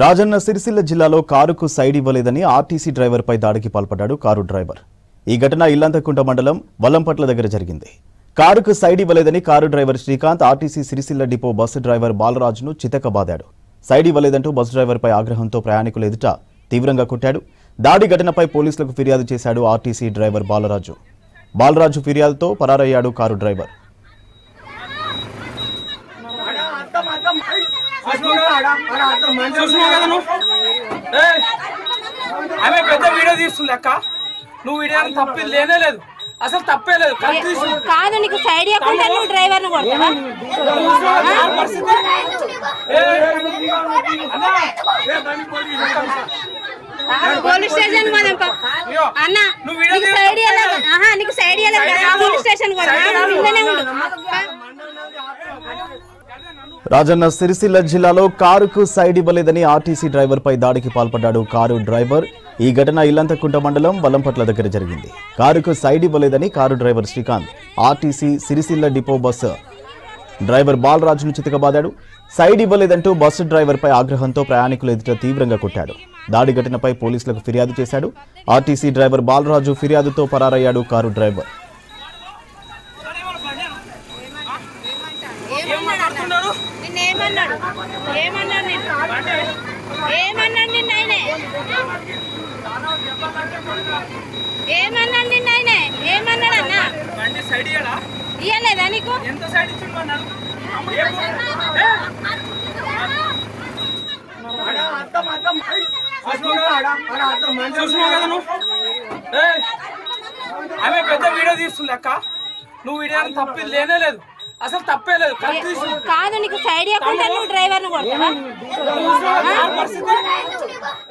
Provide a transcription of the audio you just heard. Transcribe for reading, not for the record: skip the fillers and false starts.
రాజన్న సిరిసిల్ల జిల్లాలో కారుకు సైడ్ ఇవ్వలేదని ఆర్టీసీ డ్రైవర్పై దాడికి పాల్పడ్డాడు కారు డ్రైవర్. ఈ ఘటన ఇల్లంతకుంట మండలం వల్లంపట్ల దగ్గర జరిగింది. కారుకు సైడ్ ఇవ్వలేదని car driver Srikanth RTC Sircilla depot bus driver బాలరాజును చితకబాదాడు. సైడ్ ఇవ్వలేదంటూ బస్సు డ్రైవర్పై ఆగ్రహంతో ప్రయాణికుల ఎదుట తీవ్రంగా కొట్టాడు. దాడి ఘటనపై పోలీసులకు ఫిర్యాదు చేశాడు ఆర్టీసీ డ్రైవర్ బాలరాజు ఫిర్యాదుతో పరారయ్యాడు కారు డ్రైవర్. ఆమె పెద్ద వీడియో తీస్తుంది అక్క. నువ్వు వీడియో తప్పేది లేనే లేదు, అసలు తప్పే లేదు. కాదు నీకు సైడ్ ఇవ్వకుండా నువ్వు డ్రైవర్ని కొడతావా? పోలీస్ స్టేషన్ అన్న నీకు సైడ్ ఇవ్వలేదు, నీకు సైడ్ ఇవ్వలేదు కదా, పోలీస్ స్టేషన్ రాజన్న సిరిసిల్ల జిల్లాలో కారుకు సైడ్ ఇవ్వలేదని ఆర్టీసీ డ్రైవర్పై దాడికి పాల్పడ్డాడు కారు డ్రైవర్. ఈ ఘటన ఇల్లంతకుంట మండలం వల్లంపట్ల దగ్గర జరిగింది. కారుకు సైడ్ ఇవ్వలేదని car driver Srikanth RTC Sircilla depot bus driver బాలరాజును చితకబాదాడు. సైడ్ ఇవ్వలేదంటూ బస్సు డ్రైవర్పై ఆగ్రహంతో ప్రయాణికుల ఎదుట తీవ్రంగా కొట్టాడు. దాడి ఘటనపై పోలీసులకు ఫిర్యాదు చేశాడు ఆర్టీసీ డ్రైవర్ బాలరాజు. ఫిర్యాదుతో పరారయ్యాడు కారు డ్రైవర్. ఇయ్యలేదా నీకు? ఆమె పెద్ద వీడియో తీస్తుంది అక్క. నువ్వు వీడియో తప్పేది లేనే లేదు, అసలు తప్పే లేదు. కాదు నీకు సైడ్ ఇవ్వకుండా నువ్వు డ్రైవర్ని కొడతావా?